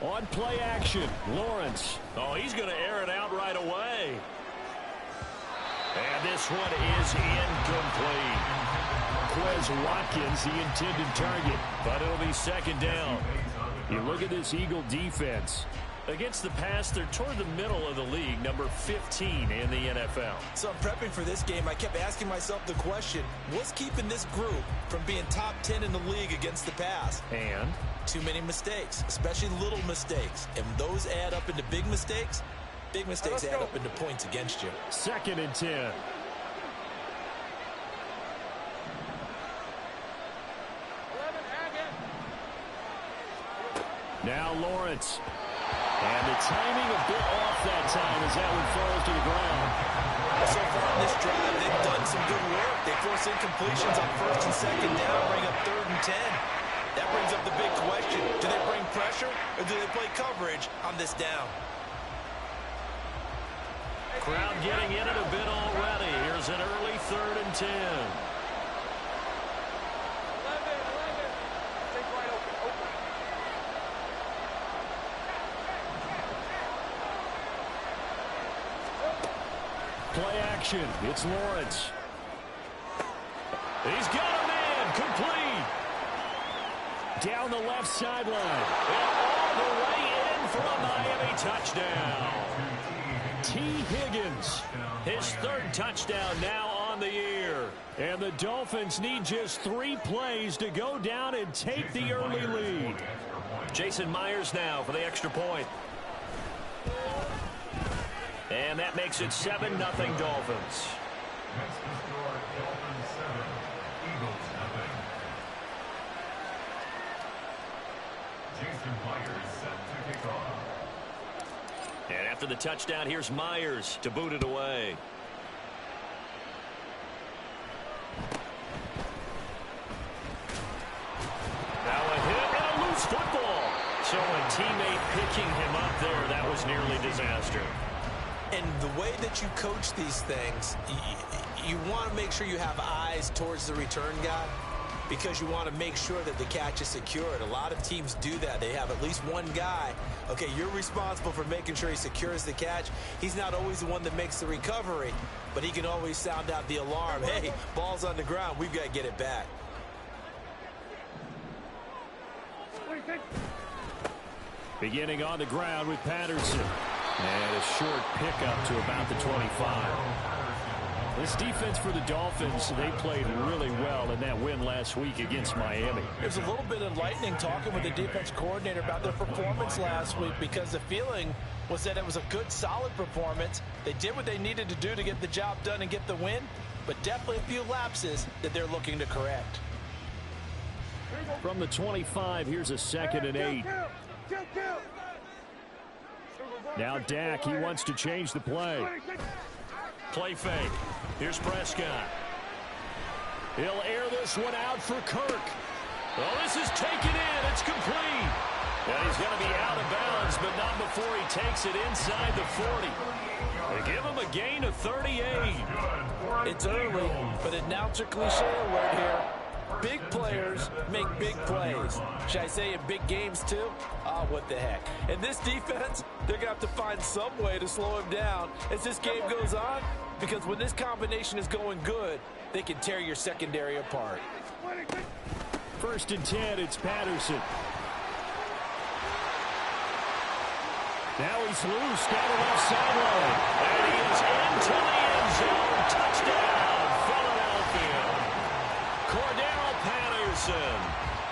On play action, Lawrence. Oh, he's going to air it out right away. And this one is incomplete. Quez Watkins, the intended target. But it'll be second down. You look at this Eagle defense. Against the pass, they're toward the middle of the league, number 15 in the NFL. So I'm prepping for this game. I kept asking myself the question, what's keeping this group from being top 10 in the league against the pass? And? Too many mistakes, especially little mistakes. And those add up into big mistakes add up into points against you. 2nd and 10. Now Lawrence. And the timing a bit off that time as that one falls to the ground. So far in this drive, they've done some good work. They force incompletions on 1st and 2nd down, bring up 3rd and 10. That brings up the big question. Do they bring pressure or do they play coverage on this down? Crowd getting in it a bit already. Here's an early 3rd and 10. Play action. It's Lawrence. He's got a man. Complete. Down the left sideline. And all the way in for a Miami touchdown. T. Higgins. His 3rd touchdown now on the year. And the Dolphins need just 3 plays to go down and take the early lead. Jason Myers now for the extra point. And that makes it 7-0 Dolphins. And after the touchdown, here's Myers to boot it away. Now a hit and a loose football. So a teammate picking him up there, that was nearly disaster. And the way that you coach these things, you want to make sure you have eyes towards the return guy because you want to make sure that the catch is secured. A lot of teams do that. They have at least one guy. Okay, you're responsible for making sure he secures the catch. He's not always the one that makes the recovery, but he can always sound out the alarm. Hey, ball's on the ground. We've got to get it back. Beginning on the ground with Patterson. And a short pickup to about the 25. This defense for the Dolphins, they played really well in that win last week against Miami. It was a little bit enlightening talking with the defense coordinator about their performance last week because the feeling was that it was a good, solid performance. They did what they needed to do to get the job done and get the win, but definitely a few lapses that they're looking to correct. From the 25, here's a 2nd and 8. Now Dak, he wants to change the play. Play fake. Here's Prescott. He'll air this one out for Kirk. Oh, this is taken in. It's complete. And he's going to be out of bounds, but not before he takes it inside the 40. They give him a gain of 38. It's early, but announcer cliche alert here. Big players make big plays. Should I say in big games too? Oh, what the heck. And this defense, they're going to have to find some way to slow him down as this game goes on, because when this combination is going good, they can tear your secondary apart. 1st and 10, it's Patterson. Now he's loose down the left sideline. And he is into the end zone. Touchdown, Philadelphia. Cordero Patterson.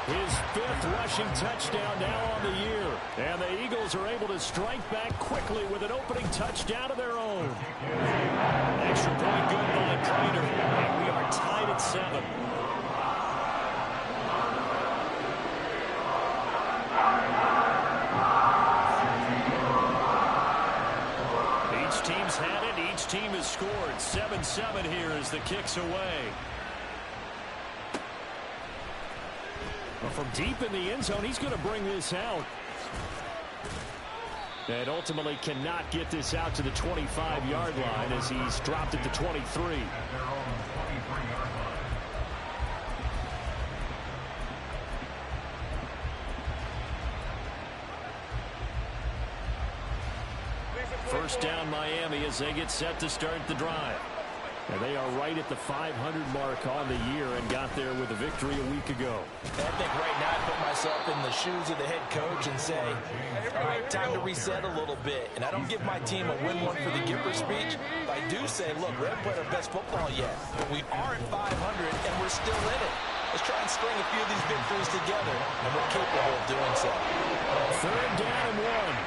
His 5th rushing touchdown now on the year. And the Eagles are able to strike back quickly with an opening touchdown of their own. Extra point good by Prater. And we are tied at 7. Each team's had it. Each team has scored. 7-7 here as the kick's away. Well, from deep in the end zone, he's going to bring this out. And ultimately cannot get this out to the 25-yard line as he's dropped at the 23. First down Miami as they get set to start the drive. And they are right at the 500 mark on the year and got there with a victory a week ago. I think right now I put myself in the shoes of the head coach and say, all right, time to reset a little bit. And I don't give my team a win one for the Gipper speech, but I do say, look, we haven't played our best football yet, but we are at 500 and we're still in it. Let's try and string a few of these victories together, and we're capable of doing so. Third down and 1.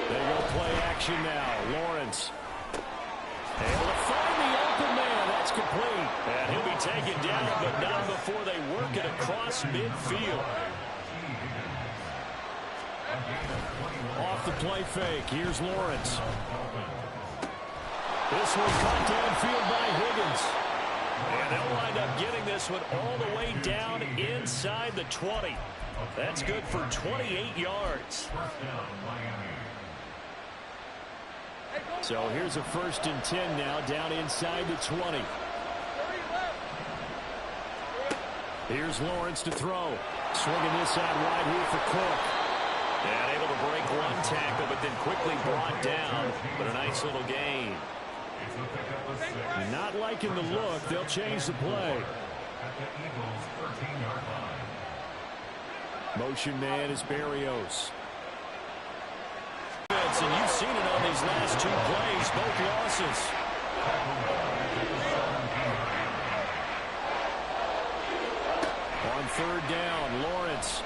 They go play action now. Lawrence able to find the open man. That's complete. And he'll be taken down, but not before they work it across midfield. Off the play fake. Here's Lawrence. This one caught downfield by Higgins. And they'll wind up getting this one all the way down inside the 20. That's good for 28 yards. So here's a 1st and 10 now, down inside the 20. Here's Lawrence to throw. Swinging this out wide here for Cook. And able to break one tackle, but then quickly brought down. But a nice little gain. Not liking the look. They'll change the play. Motion man is Berrios. And you've seen it on these last 2 plays, both losses. On 3rd down, Lawrence.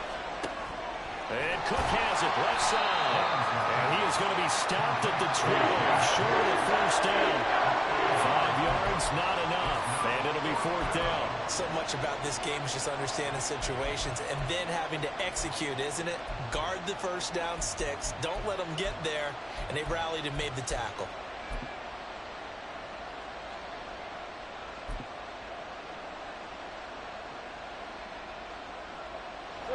And Cook has it, left side. And he is going to be stopped at the 12, short of the 1st down. 5 yards, not enough. And it'll be 4th down. So much about this game is just understanding situations and then having to execute, isn't it? Guard the 1st down sticks. Don't let them get there. And they rallied and made the tackle.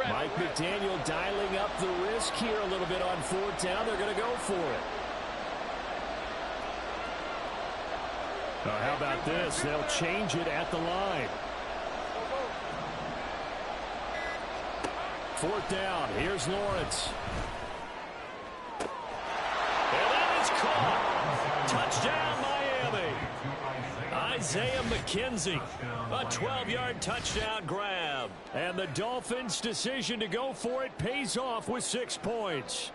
Mike McDaniel dialing up the risk here a little bit on 4th down. They're going to go for it. How about this? They'll change it at the line. 4th down. Here's Lawrence. And that is caught. Touchdown, Miami. Isaiah McKenzie. A 12-yard touchdown grab. And the Dolphins' decision to go for it pays off with 6 points.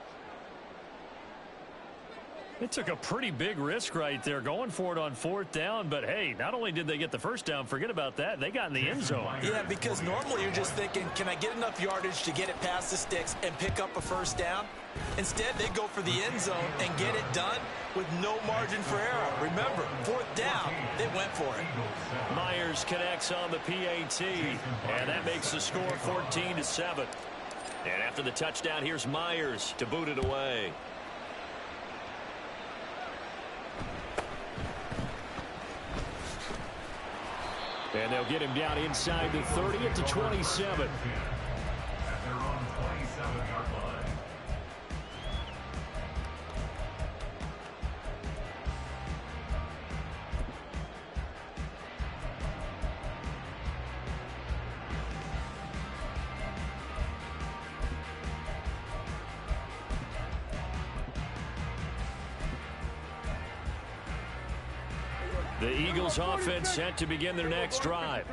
It took a pretty big risk right there going for it on 4th down. But, hey, not only did they get the 1st down, forget about that, they got in the end zone. Yeah, because normally you're just thinking, can I get enough yardage to get it past the sticks and pick up a 1st down? Instead, they go for the end zone and get it done with no margin for error. Remember, 4th down, they went for it. Myers connects on the PAT, and that makes the score 14-7. And after the touchdown, here's Myers to boot it away. And they'll get him down inside the 30 at the 27. The Eagles offense set to begin their next drive.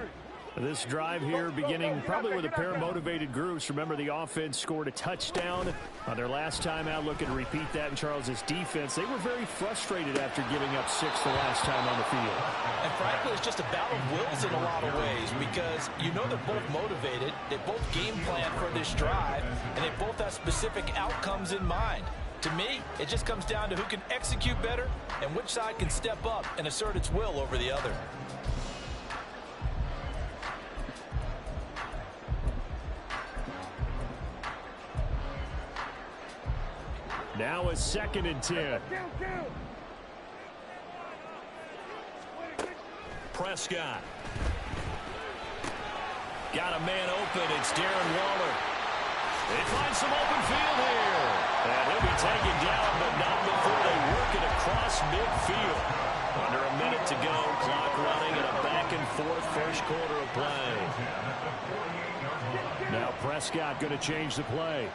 This drive here beginning probably with a pair of motivated groups. Remember, the offense scored a touchdown on their last time out. Looking to repeat that in Charles's defense. They were very frustrated after giving up 6 the last time on the field. And frankly, it's just a battle of wills in a lot of ways because you know they're both motivated. They both game plan for this drive, and they both have specific outcomes in mind. To me, it just comes down to who can execute better and which side can step up and assert its will over the other. Now a 2nd and 10. Prescott. Got a man open. It's Darren Waller. They find some open field here. And he'll be taken down, but not before they work it across midfield. Under a minute to go. Clock running and a back-and-forth first quarter of play. Now Prescott going to change the play.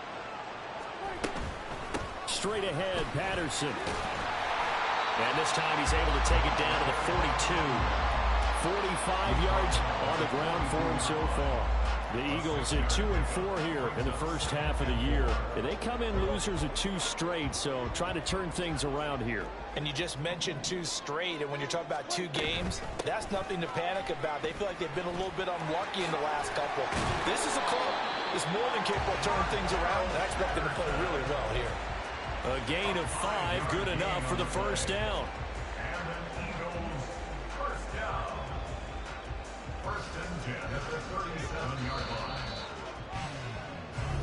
straight ahead, Patterson. And this time he's able to take it down to the 42. 45 yards on the ground for him so far. The Eagles at 2-4 here in the first half of the year. And they come in losers of 2 straight, so trying to turn things around here. And you just mentioned 2 straight, and when you're talking about 2 games, that's nothing to panic about. They feel like they've been a little bit unlucky in the last couple. This is a club that's more than capable of turning things around, and I expect them to play really well here. A gain of 5, good enough for the first down.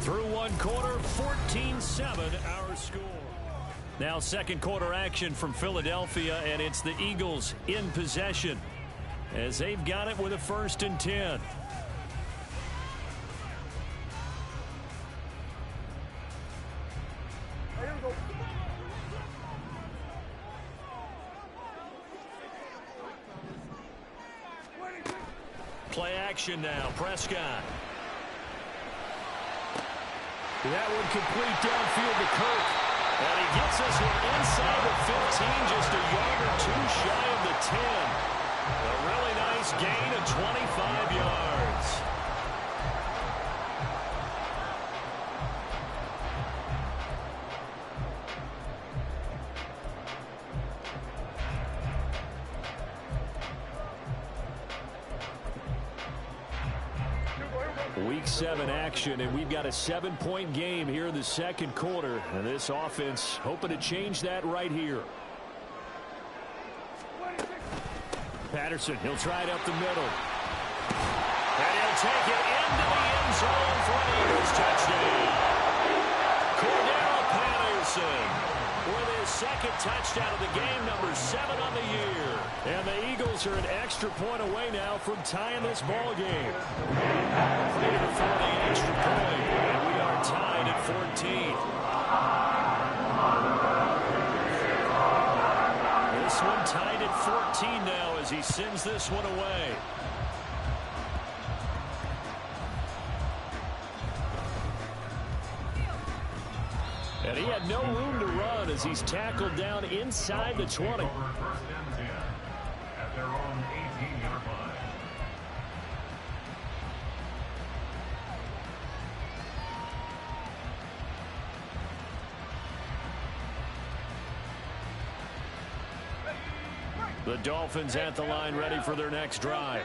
Through 1 quarter, 14-7 our score. Now second quarter action from Philadelphia, and it's the Eagles in possession as they've got it with a 1st and 10. Play action now, Prescott. That one complete downfield to Kirk. And he gets this one inside the 15, just a yard or 2 shy of the 10. A really nice gain of 25 yards. Week 7 action, and we've got a 7-point game here in the second quarter. And this offense hoping to change that right here. Patterson, he'll try it up the middle. And he'll take it into the end zone for an Eagles touchdown. Cordell Patterson with his 2nd touchdown of the game, number 7 on the year. And the Eagles are an extra point away now from tying this ball game. Here for the extra point, and we are tied at 14. This one tied at 14 now as he sends this one away. And he had no room to run as he's tackled down inside the 20. At their own 18-yard line. The Dolphins at the line, ready for their next drive.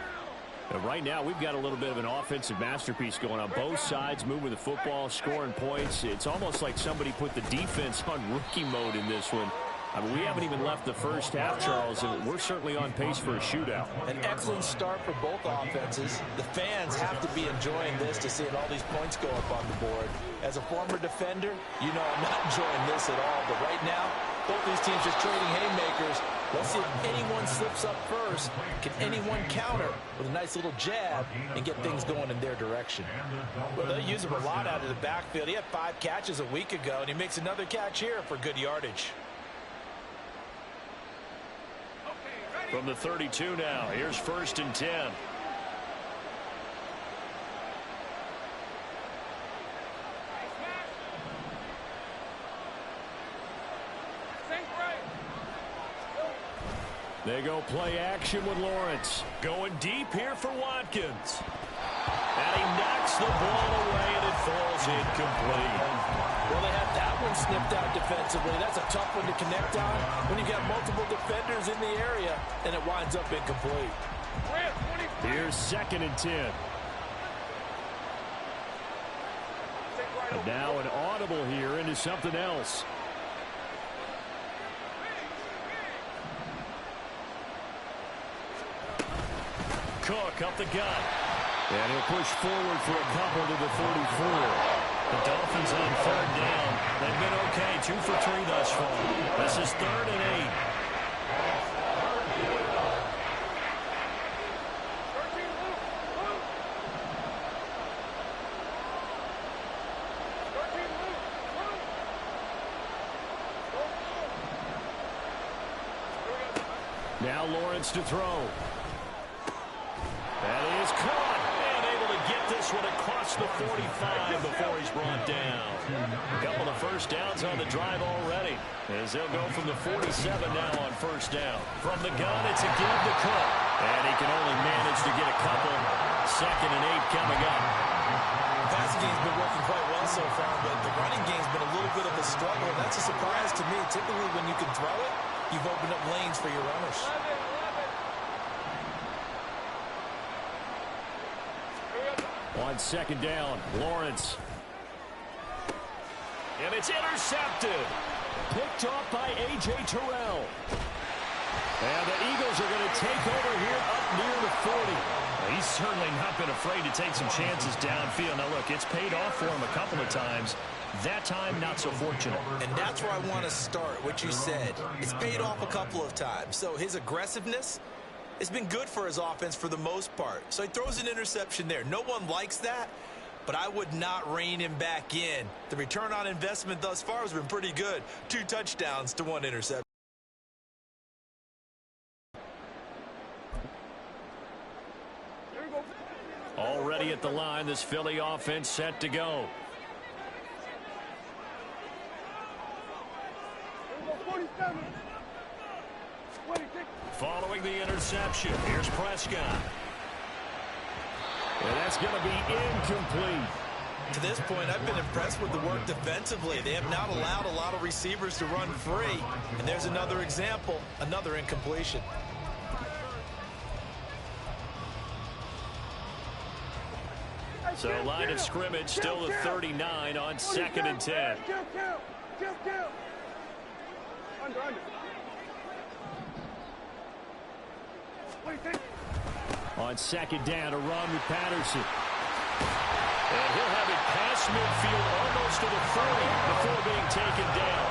And right now, we've got a little bit of an offensive masterpiece going on. Both sides moving the football, scoring points. It's almost like somebody put the defense on rookie mode in this one. I mean, we haven't even left the first half, Charles, and we're certainly on pace for a shootout. An excellent start for both offenses. The fans have to be enjoying this to see all these points go up on the board. As a former defender, you know I'm not enjoying this at all. But right now, both these teams just trading haymakers. Let's see if anyone slips up first. Can anyone counter with a nice little jab and get things going in their direction? Well, they use him a lot out of the backfield. He had 5 catches a week ago, and he makes another catch here for good yardage. From the 32 now, here's 1st and 10. They go play action with Lawrence. Going deep here for Watkins. And he knocks the ball away, and it falls incomplete. Well, they had that one snipped out defensively. That's a tough one to connect on when you've got multiple defenders in the area, and it winds up incomplete. Here's 2nd and 10. And now an audible here into something else. Cook up the gut. And he'll push forward for a couple to the 44. The Dolphins on 3rd down. They've been okay, 2 for 3 thus far. This is 3rd and 8. Now Lawrence to throw. That is caught, and able to get this one across reach the 45 before he's brought down. A couple of first downs on the drive already, as they'll go from the 47 now on first down. From the gun, it's a give to Cook. And he can only manage to get a couple. 2nd and 8 coming up. The passing game's been working quite well so far, but the running game's been a little bit of a struggle. That's a surprise to me. Typically, when you can throw it, you've opened up lanes for your runners. On 2nd down, Lawrence. And it's intercepted. Picked off by A.J. Terrell. And the Eagles are going to take over here up near the 40. Well, he's certainly not been afraid to take some chances downfield. Now, look, it's paid off for him a couple of times. That time, not so fortunate. And that's where I want to start, what you said. It's paid off a couple of times. So his aggressiveness, it's been good for his offense for the most part. So he throws an interception there. No one likes that, but I would not rein him back in. The return on investment thus far has been pretty good. 2 touchdowns to 1 interception. Already at the line, this Philly offense set to go. Following the interception, here's Prescott. And that's going to be incomplete. To this point, I've been impressed with the work defensively. They have not allowed a lot of receivers to run free. And there's another example, another incompletion. So line of scrimmage still the 39 on 2nd and 10. On 2nd down, a run with Patterson. And he'll have it past midfield almost to the 40 before being taken down.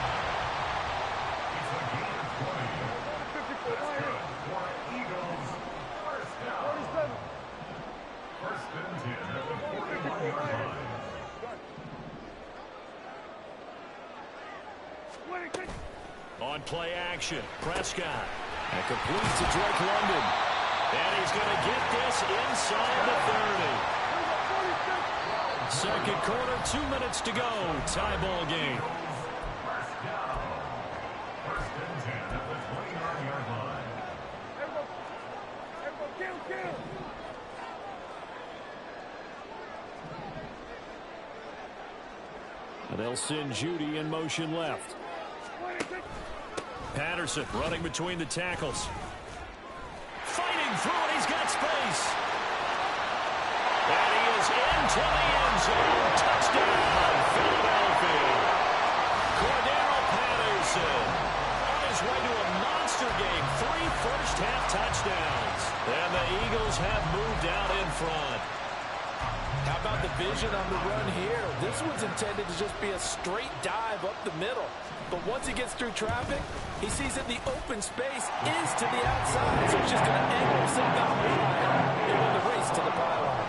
On play action, Prescott. And complete to Drake London. And he's going to get this inside the 30. Second quarter, 2 minutes to go. Tie ball game. And they'll send Judy in motion left. Patterson running between the tackles. Fighting through it, he's got space. And he is into the end zone. Touchdown, Philadelphia. Cordero Patterson on his way to a monster game. 3 first-half touchdowns. And the Eagles have moved out in front. How about the vision on the run here? This one's intended to just be a straight dive up the middle. But once he gets through traffic, he sees that the open space is to the outside. So he's just going to angle himself out wide and win the race to the pylon.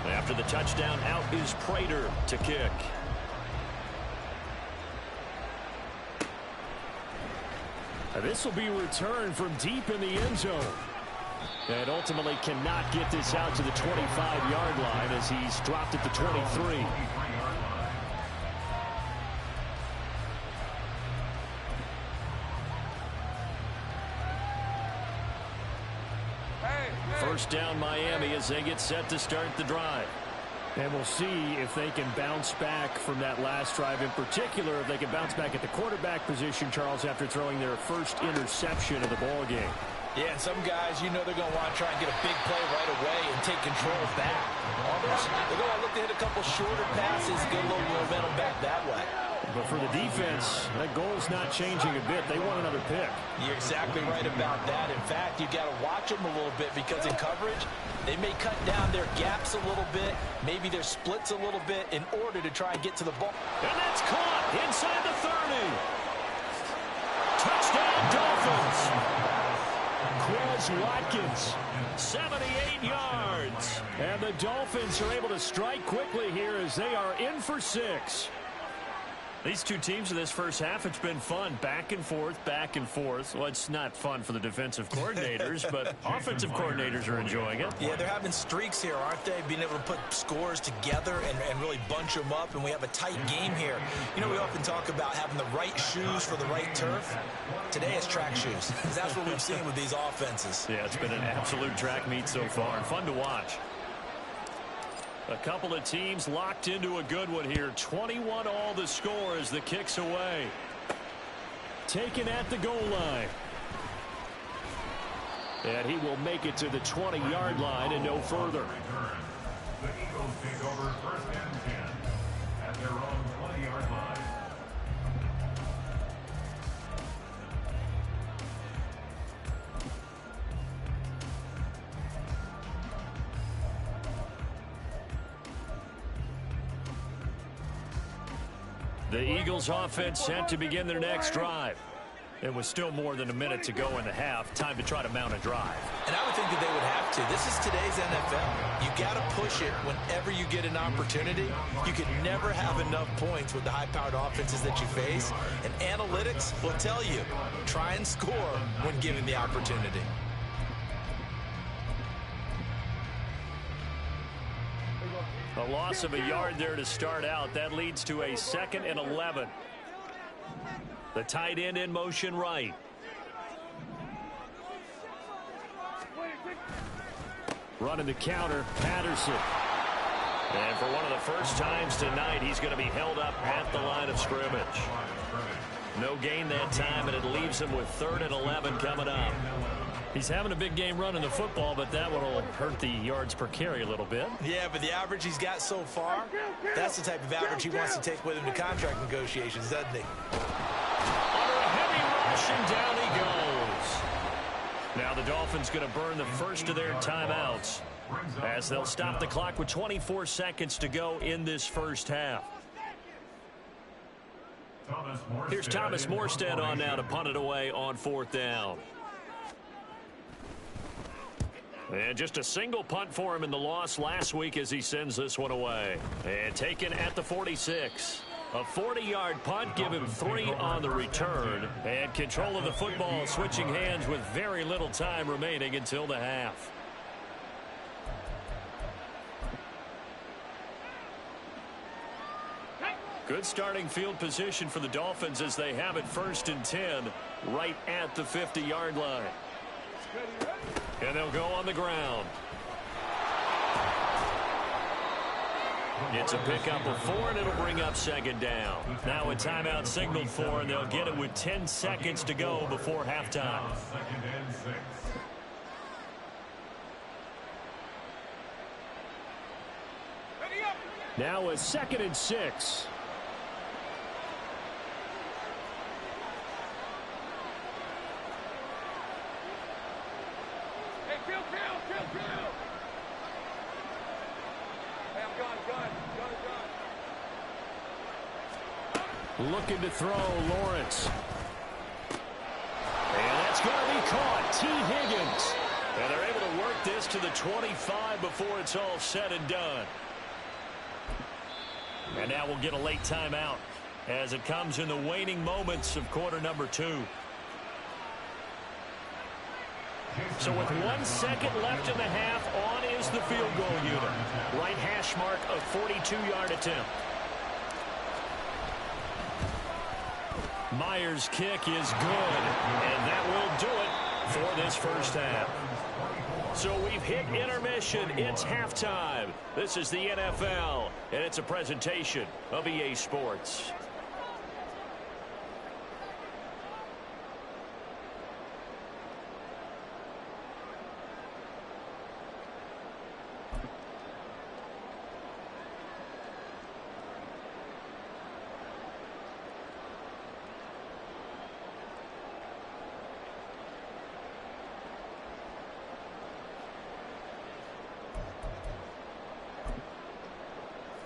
After the touchdown, out is Prater to kick. This will be returned from deep in the end zone. And ultimately cannot get this out to the 25-yard line as he's dropped at the 23. First down Miami as they get set to start the drive. And we'll see if they can bounce back from that last drive. In particular, if they can bounce back at the quarterback position, Charles, after throwing their first interception of the ball game. Yeah, and some guys, you know they're going to want to try and get a big play right away and take control back. Others, they're going to look to hit a couple shorter passes, get a little momentum back that way. But for the defense, that goal's not changing a bit. They want another pick. You're exactly right about that. In fact, you've got to watch them a little bit because in coverage, they may cut down their gaps a little bit, maybe their splits a little bit in order to try and get to the ball. And that's caught inside the 30. Touchdown, Dolphins. was Watkins. 78 yards. And the Dolphins are able to strike quickly here as they are in for 6. These two teams in this first half, it's been fun. Back and forth, back and forth. Well, it's not fun for the defensive coordinators, but offensive coordinators are enjoying it. Yeah, they're having streaks here, aren't they? Being able to put scores together and really bunch them up, and we have a tight game here. You know, we often talk about having the right shoes for the right turf. Today it's track shoes. That's what we've seen with these offenses. Yeah, it's been an absolute track meet so far, and fun to watch. A couple of teams locked into a good one here. 21 all the score as the kick's away. Taken at the goal line. And he will make it to the 20-yard line and no further. The Eagles take over 1st and 10 at their own 20-yard line. The Eagles offense set to begin their next drive. It was still more than a minute to go in the half. Time to try to mount a drive. And I would think that they would have to. This is today's NFL. You got to push it whenever you get an opportunity. You can never have enough points with the high-powered offenses that you face. And analytics will tell you, try and score when given the opportunity. A loss of a yard there to start out. That leads to a 2nd and 11. The tight end in motion right. Running the counter, Patterson. And for one of the first times tonight, he's going to be held up at the line of scrimmage. No gain that time, and it leaves him with 3rd and 11 coming up. He's having a big game running the football, but that one will hurt the yards per carry a little bit. Yeah, but the average he's got so far, that's the type of average he wants to take with him to contract negotiations, doesn't he? Under a heavy rush, and down he goes. Now the Dolphins going to burn the first of their timeouts as they'll stop the clock with 24 seconds to go in this first half. Here's Thomas Morstead on now to punt it away on 4th down. And just a single punt for him in the loss last week as he sends this one away. And taken at the 46. A 40-yard punt, give him 3 on the return. And control of the football switching hands with very little time remaining until the half. Good starting field position for the Dolphins as they have it 1st and 10 right at the 50-yard line. And they'll go on the ground. It's a pickup of 4, and it'll bring up 2nd down. Now a timeout signaled for, and they'll get it with 10 seconds to go before halftime. 2nd and 6. Now a 2nd and 6. Looking to throw, Lawrence. And that's going to be caught. T. Higgins. And they're able to work this to the 25 before it's all said and done. And now we'll get a late timeout as it comes in the waning moments of quarter number 2. So with 1 second left in the half, on is the field goal unit. Right hash mark of 42-yard attempt. Myers' kick is good, and that will do it for this first half. So we've hit intermission. It's halftime. This is the NFL, and it's a presentation of EA Sports.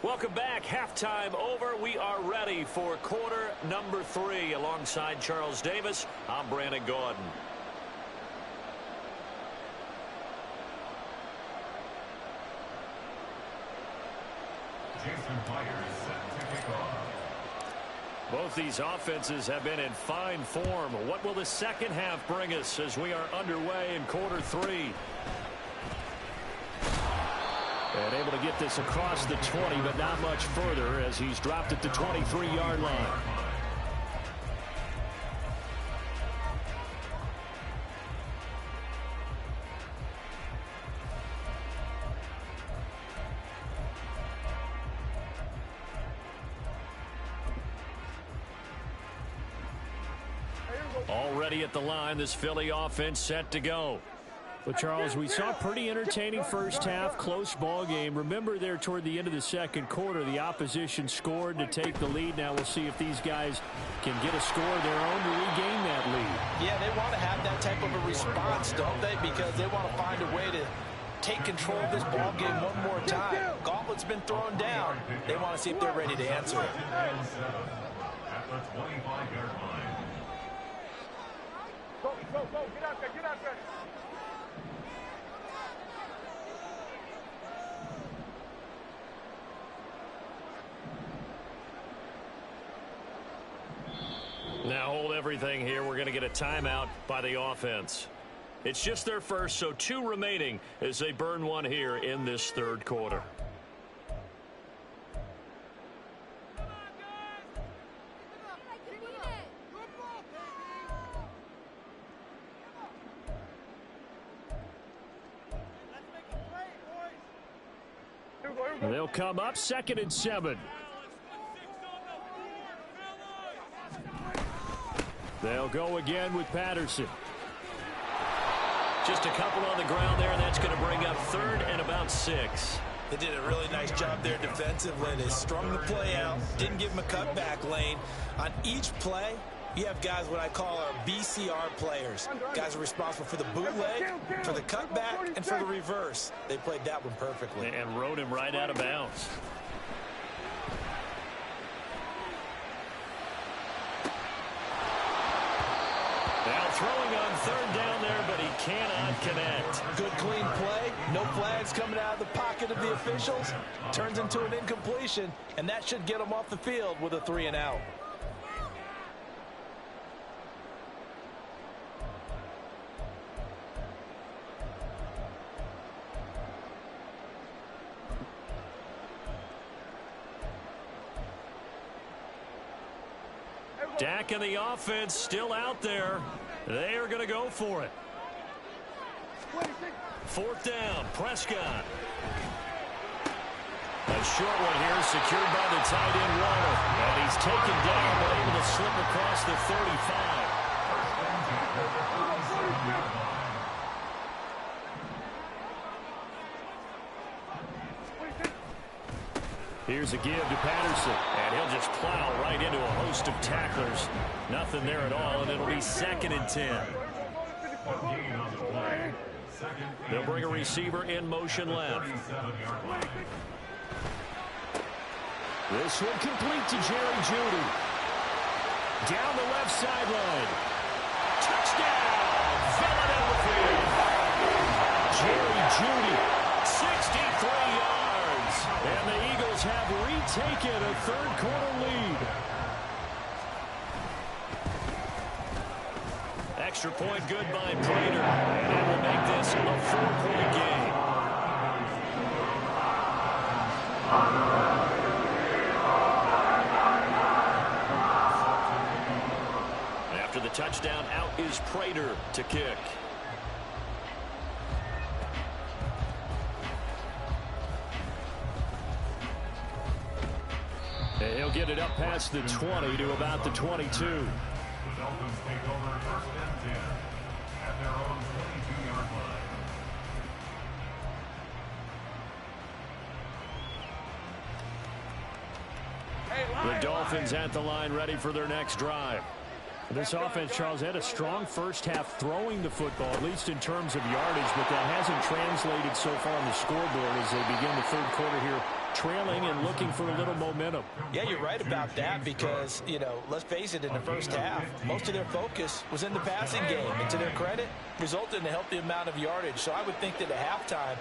Welcome back. Halftime over. We are ready for quarter number 3. Alongside Charles Davis, I'm Brandon Gaudin. Jason Myers set to kick off. Both these offenses have been in fine form. What will the second half bring us as we are underway in quarter 3? And able to get this across the 20, but not much further as he's dropped at the 23-yard line. Already at the line, this Philly offense set to go. Well, Charles, we saw a pretty entertaining first half, close ball game. Remember there toward the end of the second quarter, the opposition scored to take the lead. Now we'll see if these guys can get a score of their own to regain that lead. Yeah, they want to have that type of a response, don't they? Because they want to find a way to take control of this ball game one more time. Gauntlet's been thrown down. They want to see if they're ready to answer it. At the 25-yard line. Go, get out there, get out there. Now hold everything here. We're going to get a timeout by the offense. It's just their first, so 2 remaining as they burn one here in this third quarter. They'll come up 2nd and 7. They'll go again with Patterson. Just a couple on the ground there, and that's going to bring up 3rd and about 6. They did a really nice job there defensively. They strung the play out, didn't give them a cutback lane. On each play, you have guys what I call our BCR players. Guys are responsible for the bootleg, for the cutback, and for the reverse. They played that one perfectly. And rode him right out of bounds. Now throwing on 3rd down there, but he cannot connect. Good clean play. No flags coming out of the pocket of the officials. Turns into an incompletion, and that should get them off the field with a 3 and out. Dak and the offense still out there. They are going to go for it. 4th down, Prescott. A short one here secured by the tight end Waddle. And he's taken down but able to slip across the 35. Here's a give to Patterson, and he'll just plow right into a host of tacklers. Nothing there at all, and it'll be 2nd and 10. They'll bring a receiver in motion left. This one complete to Jerry Jeudy. Down the left sideline. Touchdown, Philadelphia. Jerry Jeudy, 63 yards. And the Eagles have retaken a third-quarter lead. Extra point good by Prater. And it will make this a 4-point game. After the touchdown, out is Prater to kick. And he'll get it up past the 20 to about the 22. The Dolphins take over 1st and 10 at their own 22-yard line. The Dolphins at the line ready for their next drive. This offense, Charles, had a strong first half throwing the football, at least in terms of yardage, but that hasn't translated so far on the scoreboard as they begin the third quarter here, trailing and looking for a little momentum. Yeah, you're right about that because, you know, let's face it, in the first half, most of their focus was in the passing game. And to their credit, resulted in a healthy amount of yardage. So I would think that at halftime,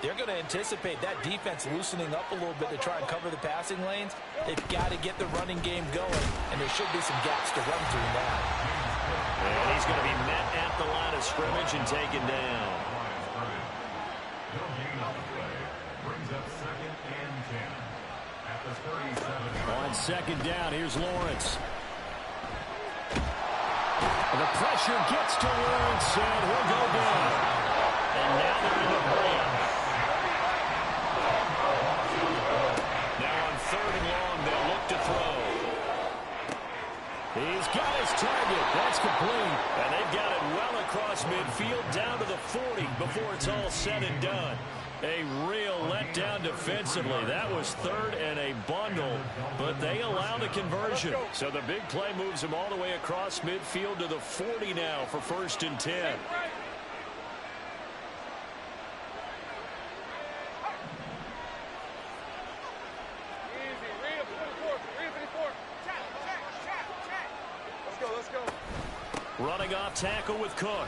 they're going to anticipate that defense loosening up a little bit to try and cover the passing lanes. They've got to get the running game going, and there should be some gaps to run through now. And he's going to be met at the line of scrimmage and taken down. Brings up 2nd and 10. At the 37. On 2nd down, here's Lawrence. The pressure gets to Lawrence, and he'll go down. And now they're in the break. Now on 3rd and long, they'll look to throw. He's got his target. That's complete. And they've got it well across midfield down to the 40 before it's all said and done. A real letdown defensively. That was 3rd and a bundle, but they allow the conversion. So the big play moves them all the way across midfield to the 40 now for 1st and 10. Running off tackle with Cook.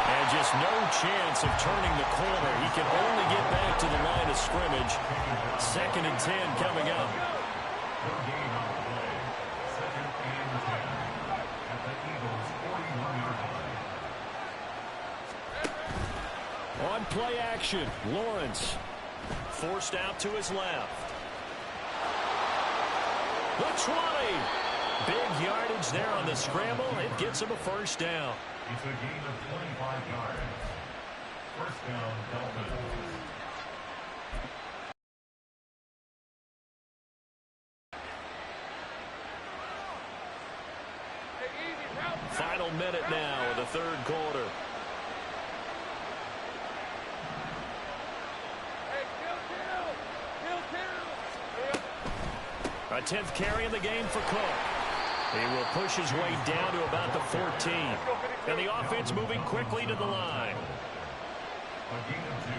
And just no chance of turning the corner. He can only get back to the line of scrimmage. 2nd and 10 coming up. On play action, Lawrence. Forced out to his left. The 20. Big yardage there on the scramble. It gets him a 1st down. It's a gain of 25 yards. 1st down, Dolphins. Final minute now of the 3rd quarter. A 10th carry in the game for Cook. He will push his way down to about the 14. And the offense moving quickly to the line. A gain of 2.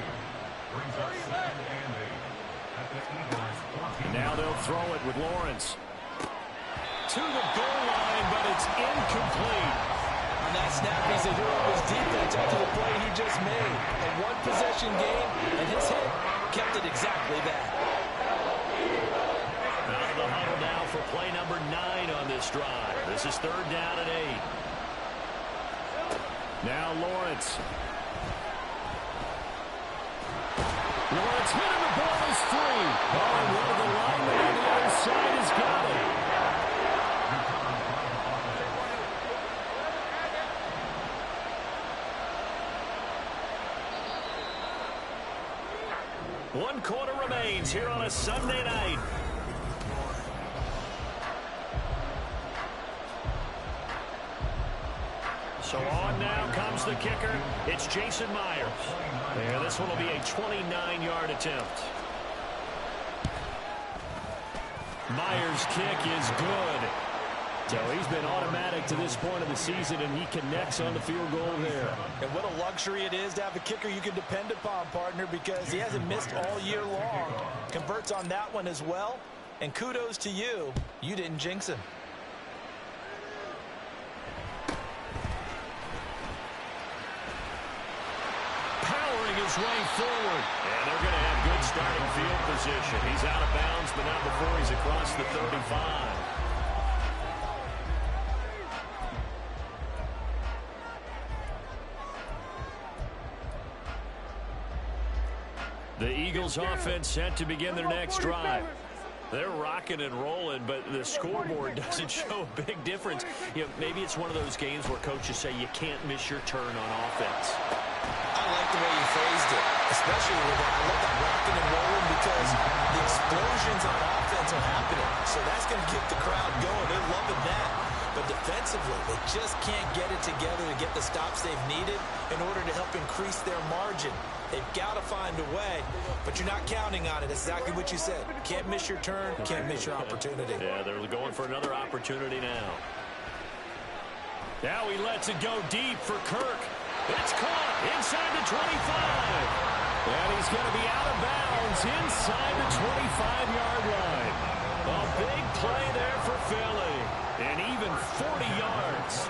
Brings up 2nd and 8. At the Eagles' 14. Now they'll throw it with Lawrence. To the goal line, but it's incomplete. On that snap, he's a hero of his defense after the play he just made. A one-possession game, and his hit kept it exactly that. Out of the huddle now for play number 9 on this drive. This is 3rd down and 8. Now Lawrence. Lawrence hit him, the ball is free. Oh, and one of the linemen on the other side has got it. One quarter remains here on a Sunday night. So on now comes the kicker. It's Jason Myers. And this one will be a 29-yard attempt. Myers' kick is good. So he's been automatic to this point of the season, and he connects on the field goal there. And what a luxury it is to have a kicker you can depend upon, partner, because he hasn't missed all year long. Converts on that one as well. And kudos to you. You didn't jinx him. Powering his way forward. And they're going to have good starting field position. He's out of bounds, but not before he's across the 35. The Eagles offense set to begin their next drive. They're rocking and rolling, but the scoreboard doesn't show a big difference. You know, maybe it's one of those games where coaches say you can't miss your turn on offense. I like the way you phrased it, especially with that. I love that rocking and rolling because the explosions on offense are happening. So that's going to get the crowd going. They're loving that. But defensively, they just can't get it together to get the stops they've needed in order to help increase their margin. They've got to find a way, but you're not counting on it. That's exactly what you said. Can't miss your turn, can't miss your opportunity. Yeah, they're going for another opportunity now. Now he lets it go deep for Kirk. It's caught inside the 25. And he's going to be out of bounds inside the 25-yard line. A big play there for Philly. And even 40 yards.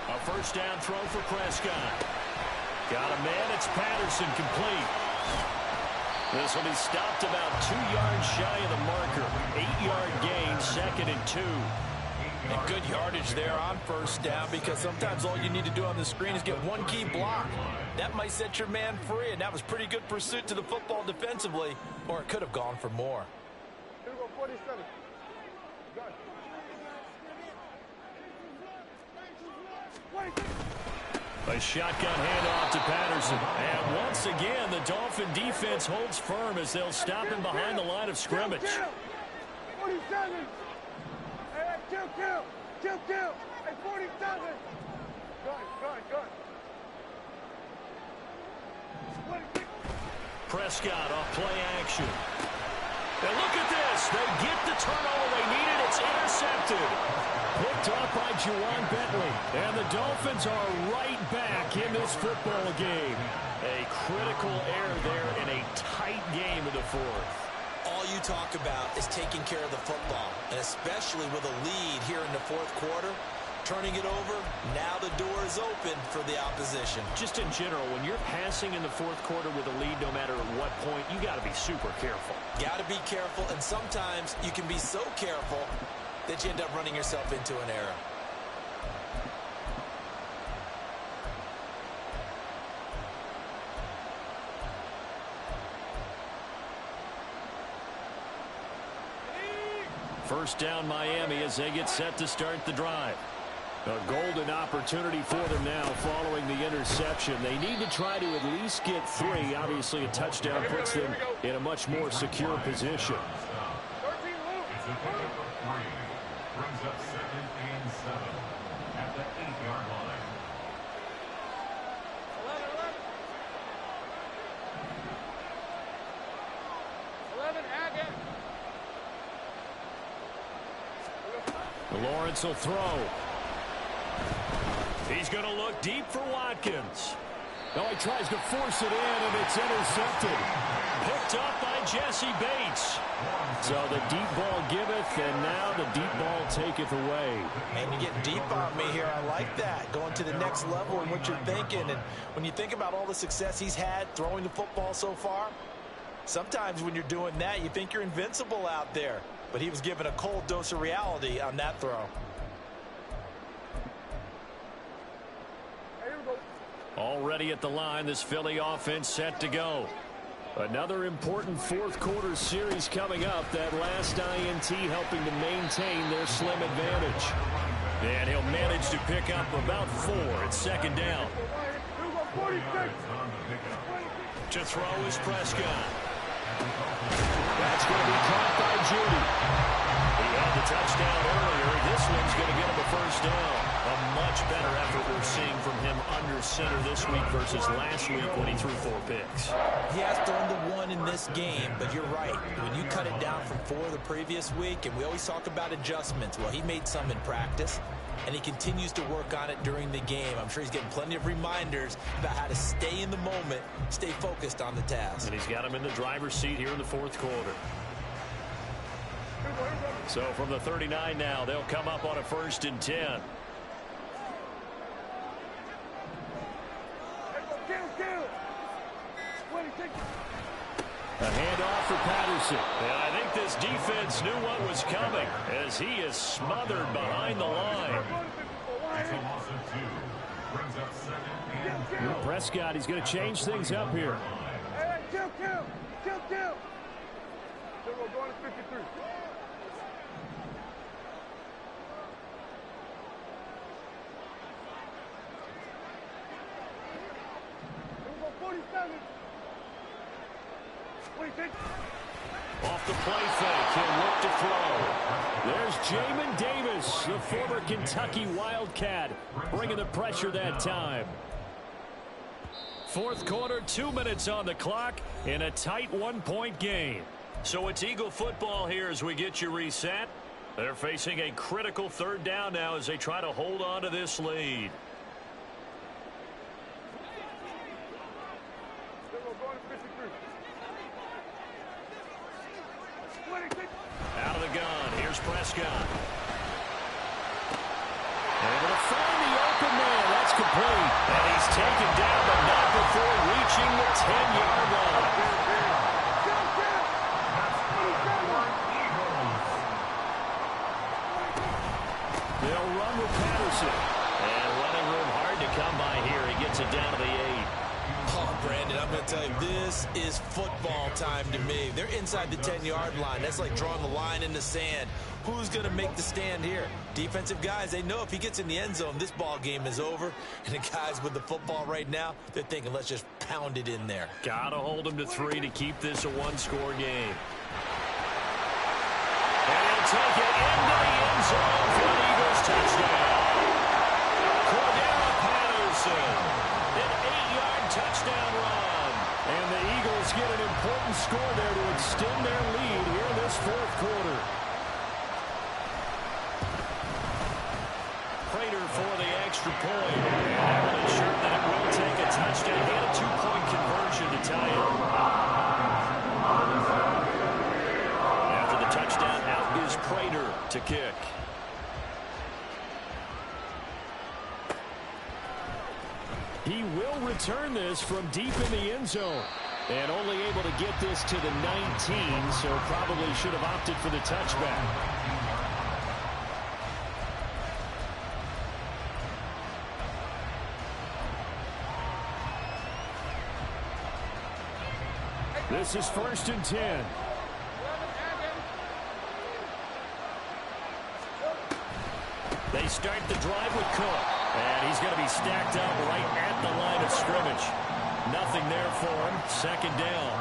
A first down throw for Prescott. Got a man. It's Patterson, complete. This will be stopped about 2 yards shy of the marker. 8-yard gain, 2nd and 2. And good yardage there on first down, because sometimes all you need to do on the screen is get one key block. That might set your man free, and that was pretty good pursuit to the football defensively, or it could have gone for more. Here we go, 47. Gun. 26. A shotgun handoff to Patterson. And once again, the Dolphin defense holds firm as they'll stop him behind the line of scrimmage. 47. Hey, kill. Hey, 47. Gun. 26. Prescott off play action. And look at this. They get the turnover they needed. It's intercepted. Picked up by Juwan Bentley. And the Dolphins are right back in this football game. A critical error there in a tight game in the fourth. All you talk about is taking care of the football, and especially with a lead here in the fourth quarter. Turning it over, now the door is open for the opposition. Just in general, when you're passing in the fourth quarter with a lead, no matter at what point, you got to be super careful. Got to be careful, and sometimes you can be so careful that you end up running yourself into an error. First down, Miami, as they get set to start the drive. A golden opportunity for them now following the interception. They need to try to at least get 3. Obviously, a touchdown puts them in a much more secure position. 13 loose. It's a pickup of 3. Brings up 2nd and 7 at the 8-yard line. 11, Haggett. Lawrence will throw. He's going to look deep for Watkins. No, he tries to force it in, and it's intercepted. Picked up by Jesse Bates. So the deep ball giveth, and now the deep ball taketh away. Man, you get deep on me here. I like that. Going to the next level in what you're thinking. And when you think about all the success he's had throwing the football so far, sometimes when you're doing that, you think you're invincible out there. But he was given a cold dose of reality on that throw. Already at the line, this Philly offense set to go. Another important fourth quarter series coming up. That last INT helping to maintain their slim advantage. And he'll manage to pick up about 4 at 2nd down. To throw is Prescott. That's going to be caught by Judy. He had the touchdown earlier. This one's going to get him a first down. A much better effort we're seeing from him under center this week versus last week when he threw 4 picks. He has thrown the 1 in this game, but you're right. When you cut it down from 4 the previous week, and we always talk about adjustments, well, he made some in practice, and he continues to work on it during the game. I'm sure he's getting plenty of reminders about how to stay in the moment, stay focused on the task. And he's got him in the driver's seat here in the fourth quarter. So from the 39 now, they'll come up on a 1st and 10. A handoff for Patterson. And I think this defense knew what was coming as he is smothered behind the line. It's a loss of 2. Brings up 2nd and 2. Prescott, he's going to change things up here. Hey, kill. So we're going to 53. We're going 47. 26. Off the play fake, he'll look to throw. There's Jamin Davis, the former Kentucky Wildcat, bringing the pressure that time. Fourth quarter, 2 minutes on the clock in a tight 1-point game. So it's Eagle football here as we get you reset. They're facing a critical 3rd down now as they try to hold on to this lead. So we're going to 53. Out of the gun, here's Prescott. Able to find the open man. That's complete. And he's taken down, but not before reaching the 10-yard line. They'll run with Patterson. And running room hard to come by here. He gets it down to the 8. Oh, Brandon, I'm going to tell you, this is football time to me. They're inside the 10-yard line. That's like drawing the line in the sand. Who's going to make the stand here? Defensive guys, they know if he gets in the end zone, this ball game is over. And the guys with the football right now, they're thinking, let's just pound it in there. Got to hold him to 3 to keep this a one-score game. And he'll take it into the end zone for an Eagles touchdown. Cordero Patterson, an 8-yard touchdown run. And the Eagles get an important score there to extend their lead here in this fourth quarter. Prater for the extra point. And that will ensure that it will take a touchdown and a 2-point conversion to tie it. After the touchdown, out is Prater to kick. He will return this from deep in the end zone. And only able to get this to the 19, so probably should have opted for the touchback. This is 1st and 10. They start the drive with Cook. And he's going to be stacked up right at the line of scrimmage. Nothing there for him. 2nd down.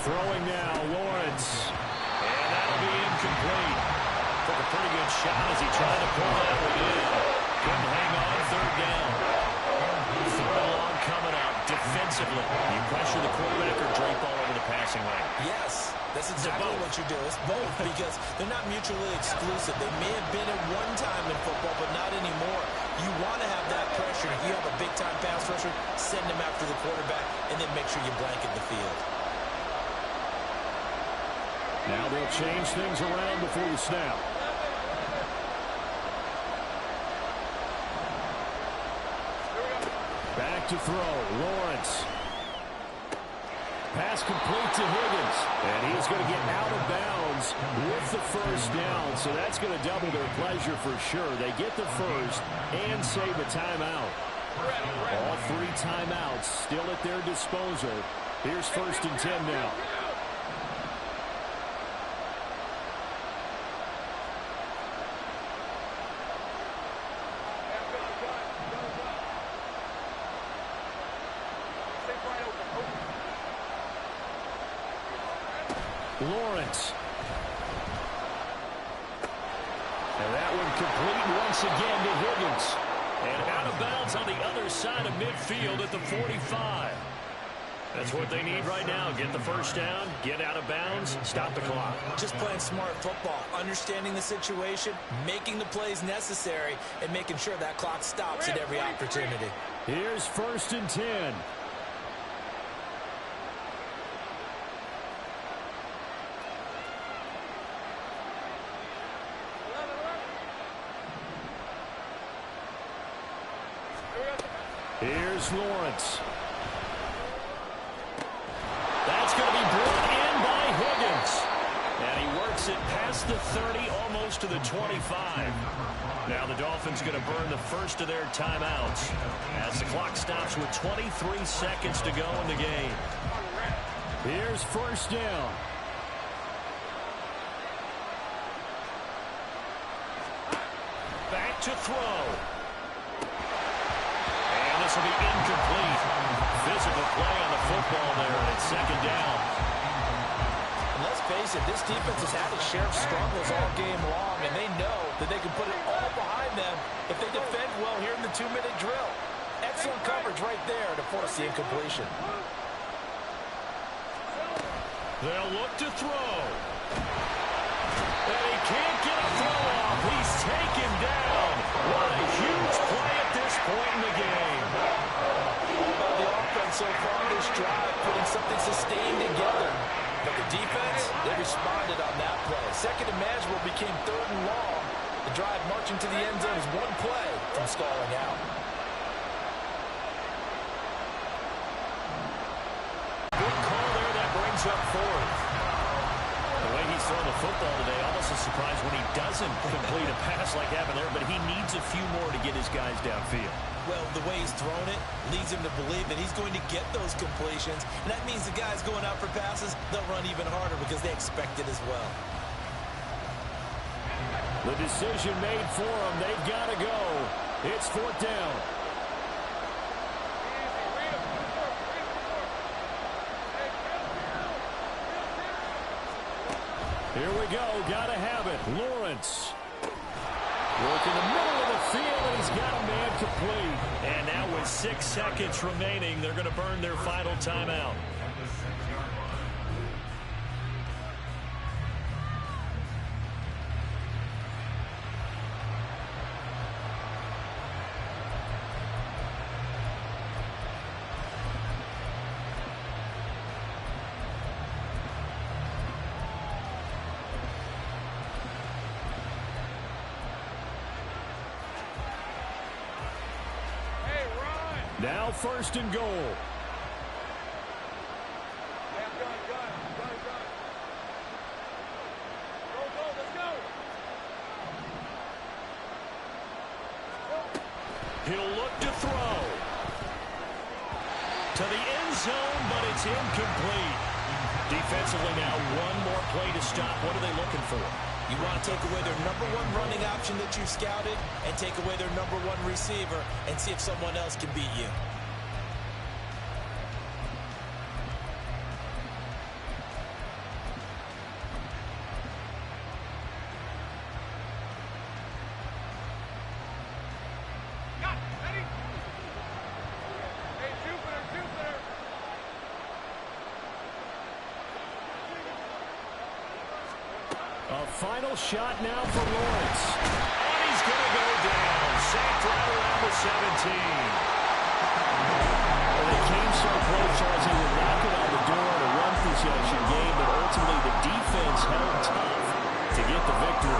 Throwing now, Lawrence. And that'll be incomplete. Took a pretty good shot as he tried to pull that one in. Couldn't hang on. 3rd down. 3rd and long coming up defensively. You pressure the quarterback or drape all over the passing lane. Yes, that's exactly what you do. It's both because they're not mutually exclusive. They may have been at one time in football, but not anymore. You want to have that pressure. If you have a big-time pass rusher, send him after the quarterback, and then make sure you blanket the field. Now they'll change things around before the snap. Back to throw, Lawrence. Pass complete to Higgins. And he's going to get out of bounds with the 1st down. So that's going to double their pleasure for sure. They get the 1st and save a timeout. All 3 timeouts still at their disposal. Here's 1st and 10 now. Lawrence. And that one complete once again to Higgins. And out of bounds on the other side of midfield at the 45. That's what they need right now. Get the 1st down, get out of bounds, stop the clock. Just playing smart football, understanding the situation, making the plays necessary, and making sure that clock stops at every opportunity. Here's 1st and 10. Here's Lawrence. That's going to be brought in by Higgins. And he works it past the 30, almost to the 25. Now the Dolphins going to burn the 1st of their timeouts as the clock stops with 23 seconds to go in the game. Here's 1st down. Back to throw. This will be incomplete. Physical play on the football there, and it's 2nd down. And let's face it, this defense has had its share of struggles all game long, and they know that they can put it all behind them if they defend well here in the 2-minute drill. Excellent coverage right there to force the incompletion. They'll look to throw. And he can't get a throw off. He's taken down. What a huge play at this point in the game. The offense so far this drive putting something sustained together. But the defense, they responded on that play. 2nd and manageable became 3rd and long. The drive marching to the end zone is one play from stalling out. jump forward. The way he's throwing the football today, almost a surprise when he doesn't complete a pass like happened there, but he needs a few more to get his guys downfield. Well, the way he's thrown it leads him to believe that he's going to get those completions, and that means the guys going out for passes, they'll run even harder because they expect it as well. The decision made for them. They've got to go. It's fourth down. Here we go. Got to have it. Lawrence. Working the middle of the field, and he's got a man complete. And now with 6 seconds remaining, they're going to burn their final timeout. Now first and goal. Gun. Go, let's go. He'll look to throw. To the end zone, but it's incomplete. Defensively now, one more play to stop. What are they looking for? You want to take away their number one running option that you've scouted and take away their number one receiver and see if someone else can beat you. A final shot now for Lawrence. And he's going to go down. Sacked right around the 17. Well, they came so close, Charles, they were knocking on the door in a run possession game, but ultimately the defense held tough to get the victory.